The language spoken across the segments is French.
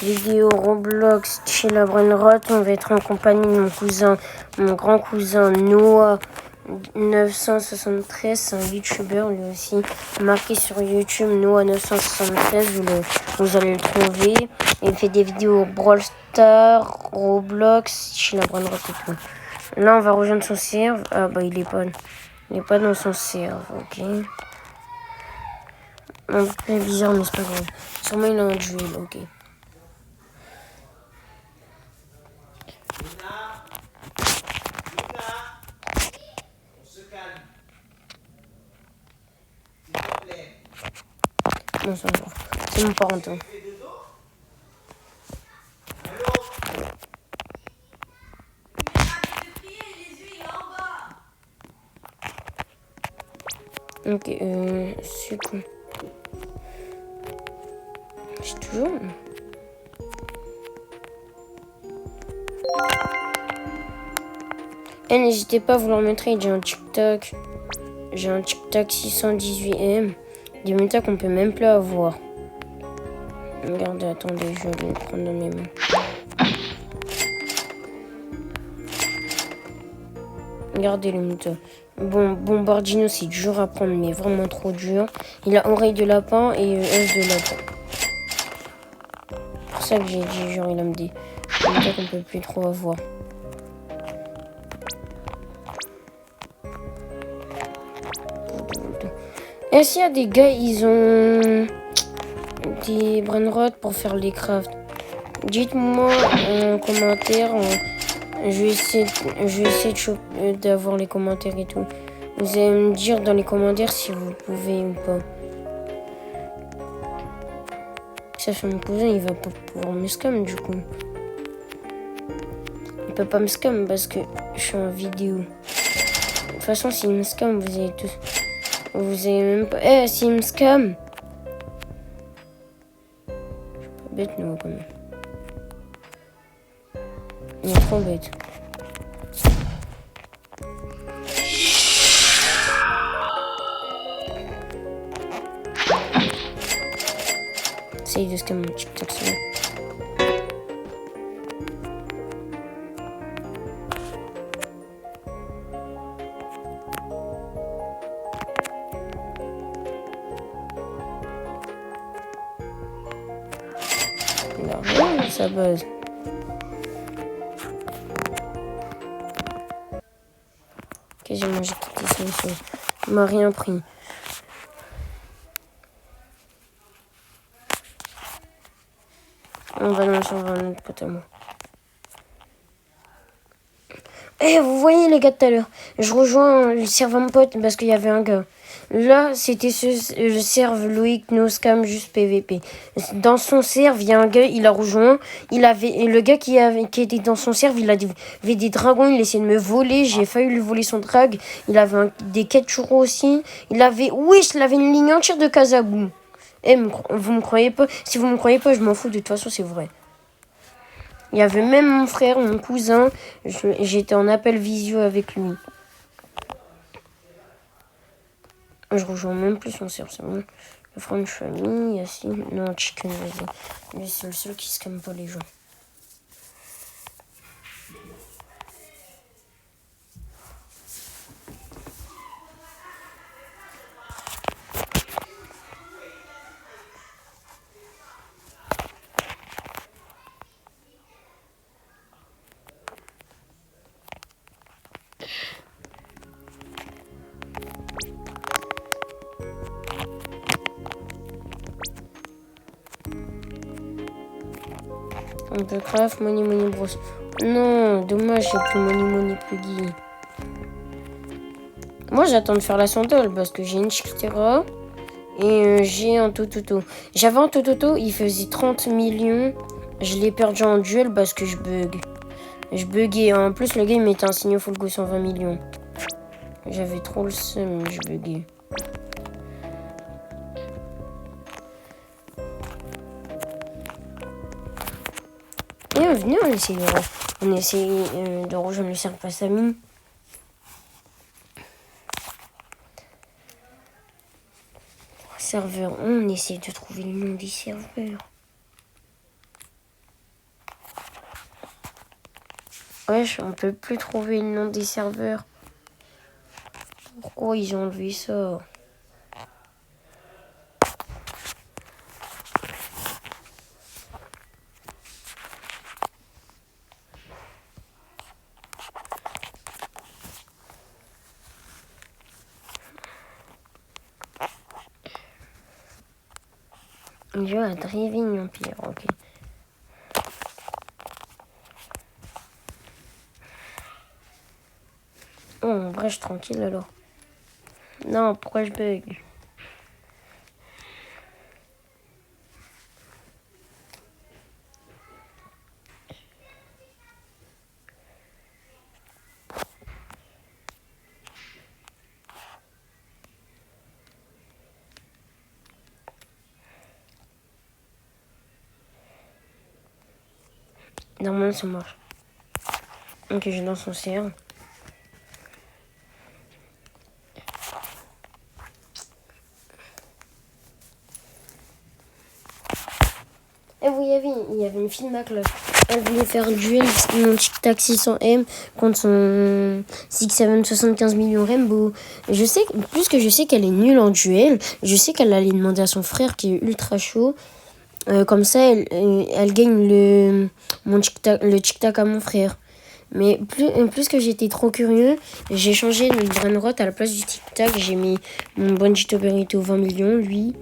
Vidéo Roblox chez la Brainrot. On va être en compagnie de mon cousin, mon grand cousin Noah 973, c'est un youtubeur lui aussi. Marqué sur YouTube Noah 973, vous allez le trouver. Il fait des vidéos Brawl Stars, Roblox chez la Brainrot et tout. Là on va rejoindre son serve. Ah bah il est pas dans son serve, ok. Un peu bizarre mais c'est pas grave. Sûrement il a un duel, ok. Non, ça va. C'est mon parentin. Ok, c'est cool. C'est toujours... N'hésitez pas à vous le remettre, j'ai un TikTok. J'ai un TikTok 618M. Des méta qu'on peut même plus avoir. Regardez, attendez, je vais le prendre dans mes mains. Regardez le méta. Bon, Bombardino, c'est dur à prendre, mais vraiment trop dur. Il a oreille de lapin et œuf de lapin. C'est pour ça que j'ai dit, genre, il a des méta qu'on peut plus trop avoir. Est-ce qu'il y a des gars, ils ont des brainrot pour faire les crafts? Dites-moi en commentaire. Je vais essayer d'avoir les commentaires et tout. Vous allez me dire dans les commentaires si vous pouvez ou pas. Ça fait mon cousin, il va pas pouvoir me scam du coup. Il peut pas me scam parce que je suis en vidéo. De toute façon, s'il me scam, vous allez tous... Vous allez même pas... Eh, s'il me scam... Je suis pas bête, non, quand même. Il est trop bête. Essaye de scam mon TikTok, c'est bon. Il a rien de sa base. Quasiment j'ai quitté son son. Il m'a rien pris. On va lancer un autre pote à moi. Eh, vous voyez les gars de tout à l'heure. Je rejoins le serveur mon pote parce qu'il y avait un gars. Là, c'était le serve Loïc No Scam juste PVP. Dans son serve, il y a un gars, il a rejoint. Le gars qui était dans son serve, il avait des dragons, il essayait de me voler. J'ai failli lui voler son drag. Il avait des quêtes churros aussi. Il avait une ligne entière de Casabou. Eh, vous me croyez pas? Si vous me croyez pas, je m'en fous. De toute façon, c'est vrai. Il y avait même mon frère, mon cousin. J'étais en appel visio avec lui. Je rejoins même plus son serve, c'est bon. Le French Family, Yacine. Non, Chicken, vas-y. Lui, c'est le seul qui scamme pas les gens. On peut craft Money Bros. Non, dommage, j'ai plus Money Pluggy. Moi, j'attends de faire la sondole parce que j'ai une Chictera et j'ai un Tototo. J'avais un Tototo, il faisait 30 millions. Je l'ai perdu en duel parce que je bug. Je buguais. En plus, le gars, il mettait un signe full go 120 millions. J'avais trop le seum, je buguais. Et venez, on essaye de rejoindre le serveur Passamine. Serveur, on essaie de trouver le nom du serveur. Wesh, on peut plus trouver le nom des serveurs. Pourquoi ils ont enlevé ça? Je à Driving Empire, ok. Oh, en vrai, je suis tranquille alors. Non, pourquoi je bug? Normalement, ça marche. Ok, je lance son CR. Et vous, il y avait une fille Mac là. Elle voulait faire un duel mon Tic Tac 600M contre son 6775 millions Rainbow. Je sais, plus que je sais qu'elle est nulle en duel, je sais qu'elle allait demander à son frère qui est ultra chaud. Comme ça, elle gagne le Tic Tac à mon frère. Mais plus que j'étais trop curieux, j'ai changé le Brainrot à la place du Tic Tac. J'ai mis mon Bandito Burrito 20 millions, lui.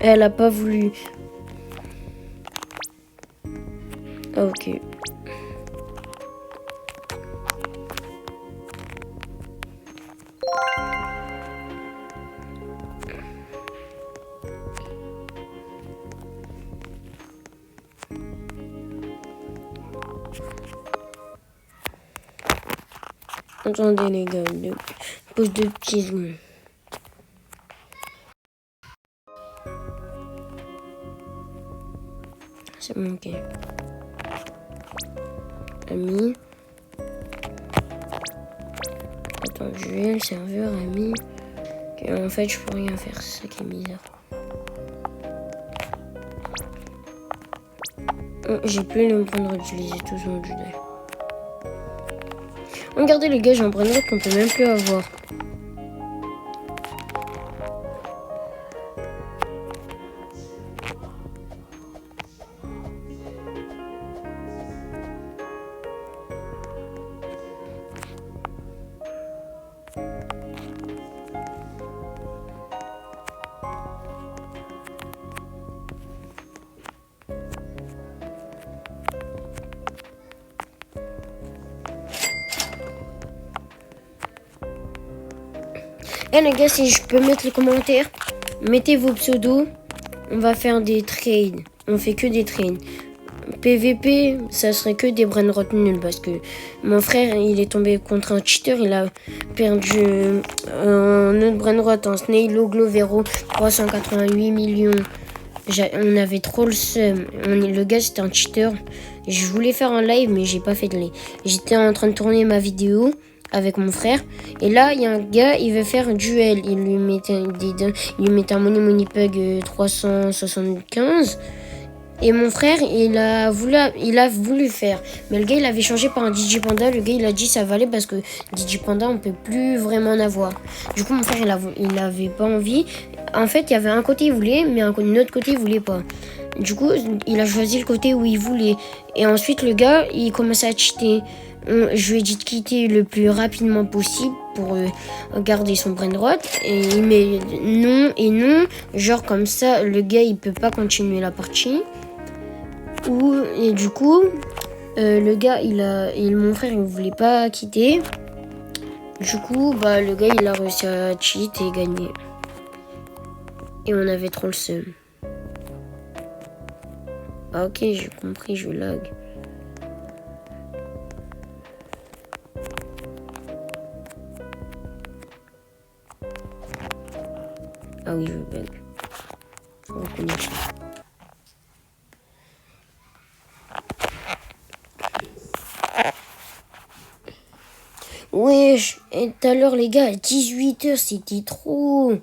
Elle a pas voulu. Ah, ok. Attendez les gars, pose deux petits zooms. C'est bon, ok. Ami. Attends, duel, serveur, ami. Okay, en fait, je peux rien faire, c'est ça qui est bizarre. Oh, j'ai plus le prendre d'utiliser tous mon duel. Regardez les gars, j'ai un Brainrot qu'on peut même plus avoir. Eh les gars, si je peux mettre les commentaires, mettez vos pseudos. On va faire des trades. On fait que des trades. PVP, ça serait que des Brainrot nuls parce que mon frère, il est tombé contre un cheater. Il a perdu un autre Brainrot en Snailo Glovero 388 millions. On avait trop le seum. Le gars, c'était un cheater. Je voulais faire un live, mais j'ai pas fait de live. J'étais en train de tourner ma vidéo avec mon frère. Et là, il y a un gars, il veut faire un duel. Il lui mettait un Money Pug 375. Et mon frère, il a voulu faire. Mais le gars, il avait changé par un Digipanda. Le gars, il a dit ça valait parce que Digipanda, on peut plus vraiment en avoir. Du coup, mon frère, il avait pas envie. En fait, il y avait un côté, il voulait, mais un autre côté, il voulait pas. Du coup, il a choisi le côté où il voulait. Et ensuite, le gars, il commençait à cheater. Je lui ai dit de quitter le plus rapidement possible pour garder son Brainrot. Et il met non et non. Genre comme ça, le gars, il peut pas continuer la partie. Et du coup, le gars, mon frère, il voulait pas quitter. Du coup, le gars, il a réussi à cheat et gagner. Et on avait trop le seum. Ah ok, j'ai compris, je lag. Ah oui, je bug. Reconnexion. Wesh, et tout à l'heure les gars, à 18h c'était trop.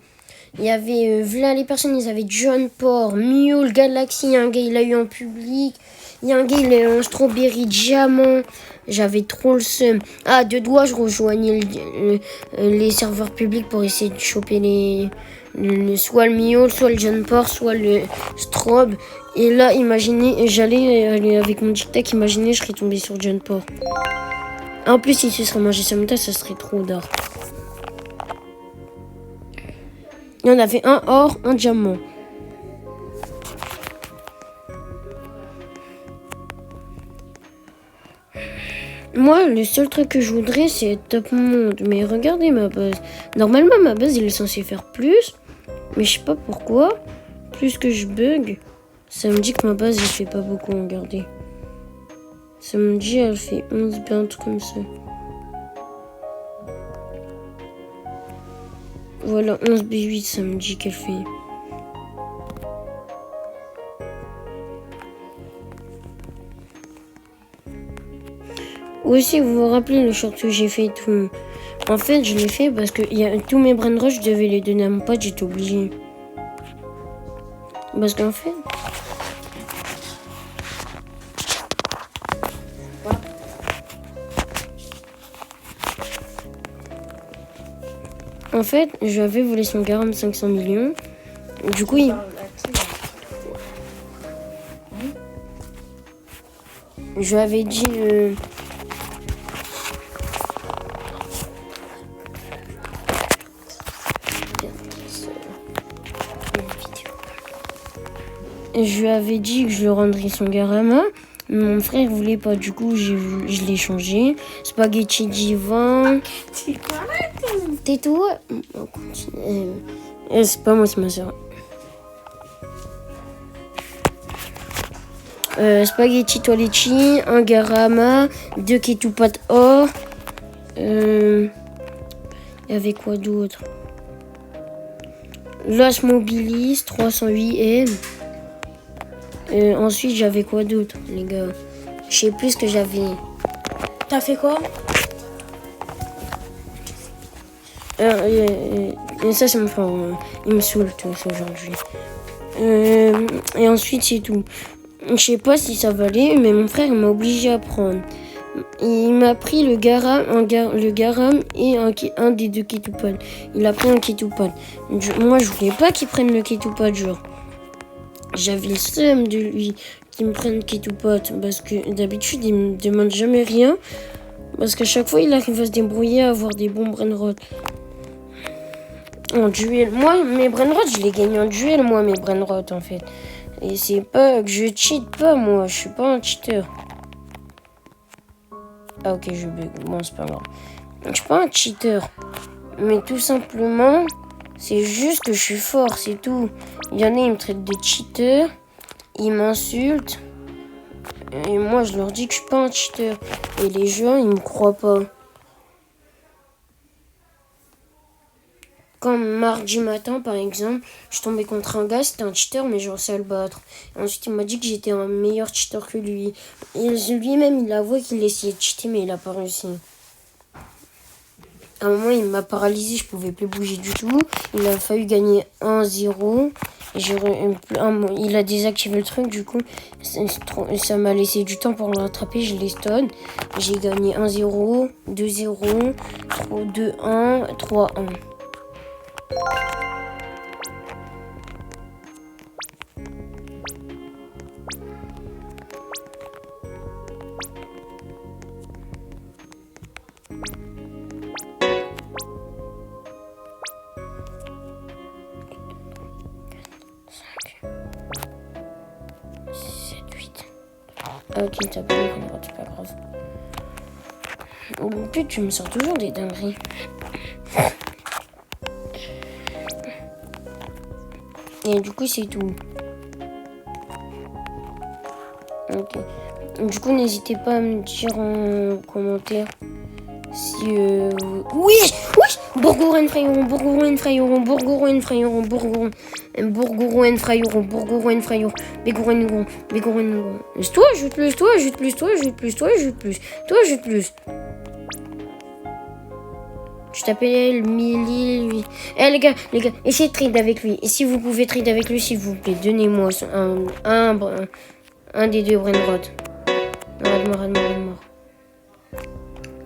Il y avait, voilà les personnes, ils avaient John Port, Mule, Galaxy, un gars il a eu en public. Il y a un gars il a eu un Strawberry Diamant. J'avais trop le seum. Ah, de doigts, je rejoignais les serveurs publics pour essayer de choper soit le Mule, soit le John Port, soit le Strobe. Et là, imaginez, j'allais aller avec mon tic-tac, imaginez, je serais tombé sur John Port. En plus, si ce serait mangé samedi, ça serait trop d'or. Il y en avait un or, un diamant. Moi, le seul truc que je voudrais, c'est être top monde. Mais regardez ma base. Normalement, ma base, il est censé faire plus. Mais je sais pas pourquoi. Plus que je bug, ça me dit que ma base, elle fait pas beaucoup. Regardez. Ça me dit, elle fait 11 bien, un truc comme ça. Voilà, 11B8, ça me dit qu'elle fait. Aussi, vous vous rappelez le short que j'ai fait et tout. En fait, je l'ai fait parce que tous mes brain rush, je devais les donner à mon pote, j'étais obligé. Parce qu'en fait... En fait, je lui avais volé son garam 500 millions. Du coup, je lui avais dit... Je lui avais dit que je lui rendrais son garama. Mon frère voulait pas, du coup je l'ai changé. Spaghetti divin. Tais-toi. On continue. C'est pas moi, c'est ma soeur. Spaghetti toiletti, un garama, 2 ketupat or. Il y avait quoi d'autre? Los Mobilis, 308 M. Ensuite, j'avais quoi d'autre, les gars? Je sais plus ce que j'avais. T'as fait quoi? Et ça, c'est mon frère. Il me saoule tout ça aujourd'hui. Et ensuite, c'est tout. Je sais pas si ça valait, mais mon frère m'a obligé à prendre. Il m'a pris le garam et un des 2 ketupat. Il a pris un ketupat. Moi, je voulais pas qu'il prenne le ketupat, genre. J'avais le seum de lui qu'il me prenne ketupat parce que d'habitude il me demande jamais rien parce qu'à chaque fois il arrive à se débrouiller à avoir des bons brainrot. En duel, moi mes brainrot je les gagne en duel, moi mes brainrot en fait. Et c'est pas que je cheat pas, moi je suis pas un cheater. Ah ok, je bug, bon c'est pas grave. Je suis pas un cheater, mais tout simplement c'est juste que je suis fort, c'est tout. Il y en a, ils me traitent de cheater, ils m'insultent, et moi je leur dis que je suis pas un cheater. Et les gens, ils me croient pas. Comme mardi matin, par exemple, je tombais contre un gars, c'était un cheater, mais je réussi à le battre. Et ensuite, il m'a dit que j'étais un meilleur cheater que lui. Et lui-même, il avouait qu'il essayait de cheater, mais il a pas réussi. À un moment, il m'a paralysé, je pouvais plus bouger du tout. Il a fallu gagner 1-0. Il a désactivé le truc, du coup, ça m'a laissé du temps pour le rattraper. Je l'ai stun. J'ai gagné 1-0, 2-0, 2-1, 3-1. Ok, t'as pas le droit, c'est pas grave. Oh putain, tu me sors toujours des dingueries. Et du coup, c'est tout. Ok. Du coup, n'hésitez pas à me dire en commentaire si... Oui, Bourgouren Frayeron, Bourgouren Frayeron, Bourgouren Frayeron, Bourgouren Frayeron, Bourgouren Frayeron, Bégouren, Bégouren. Toi, ajoute plus, toi, ajoute plus, toi, ajoute plus, toi, ajoute plus, toi, ajoute plus. Je t'appelle Milly, lui. Eh les gars, essayez de trade avec lui. Et si vous pouvez trade avec lui, s'il vous plaît, donnez-moi un des deux Brainrot. Arrête-moi.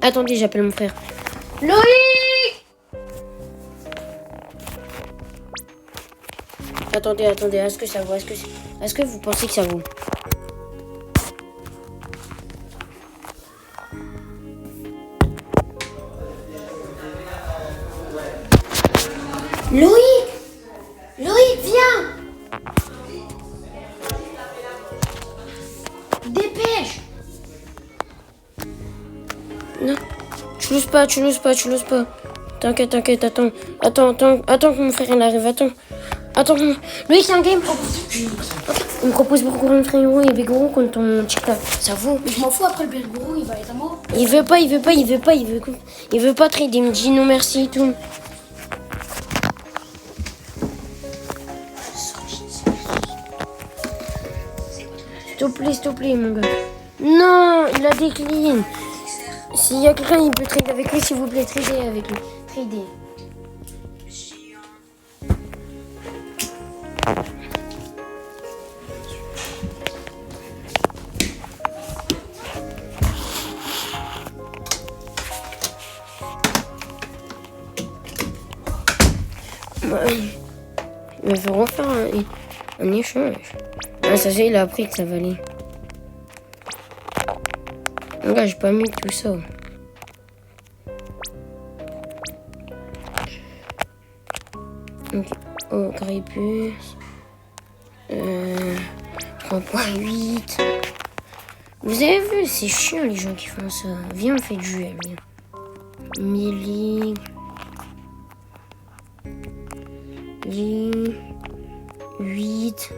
Attendez, j'appelle mon frère. Loïc! Attendez, est-ce que ça vaut? Est-ce que vous pensez que ça vaut? Loïc, viens! Dépêche! Non, tu l'oses pas. T'inquiète, attends que mon frère il arrive, attends. Loïc, c'est un game. Il me propose pour courir un frérot et Begoro contre ton TikTok. Ça vaut? Mais je m'en fous, après le Belgoro, il va être à mort. Il veut pas trader, il me dit non merci et tout. S'il te plaît, mon gars. Non, il a décliné. S'il y a quelqu'un, il peut trader avec lui, s'il vous plaît, trader avec lui. Trader. Il va faire refaire un échange. Ah, ça il a appris que ça valait. Mon gars, j'ai pas mis tout ça. Ok. Oh, Grépus. 3.8. Vous avez vu, c'est chiant les gens qui font ça. Viens, on fait du duel. Milly. 8,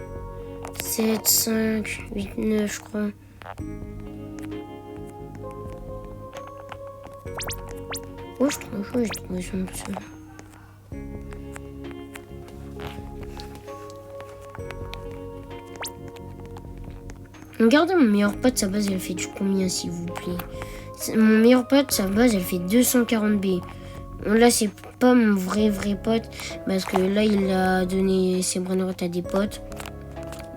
7, 5, 8, 9, je crois. Oh, je trouve chaud, j'ai trouvé son tout seul. Regardez mon meilleur pote, sa base elle fait du combien s'il vous plaît? Mon meilleur pote, sa base elle fait 240 B. Là c'est pas mon vrai pote parce que là il a donné ses brainrots à des potes.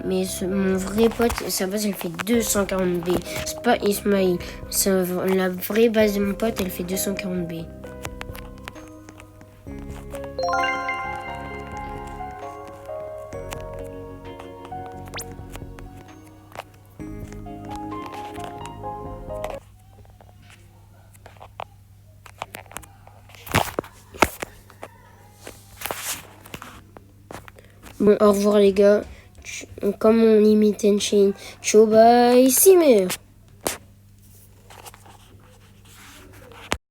Mais mon vrai pote, sa base elle fait 240 B. C'est pas Ismail. La vraie base de mon pote elle fait 240 B. Bon, au revoir les gars. Comme on limite une chaîne. Ciao, bye, Simmer.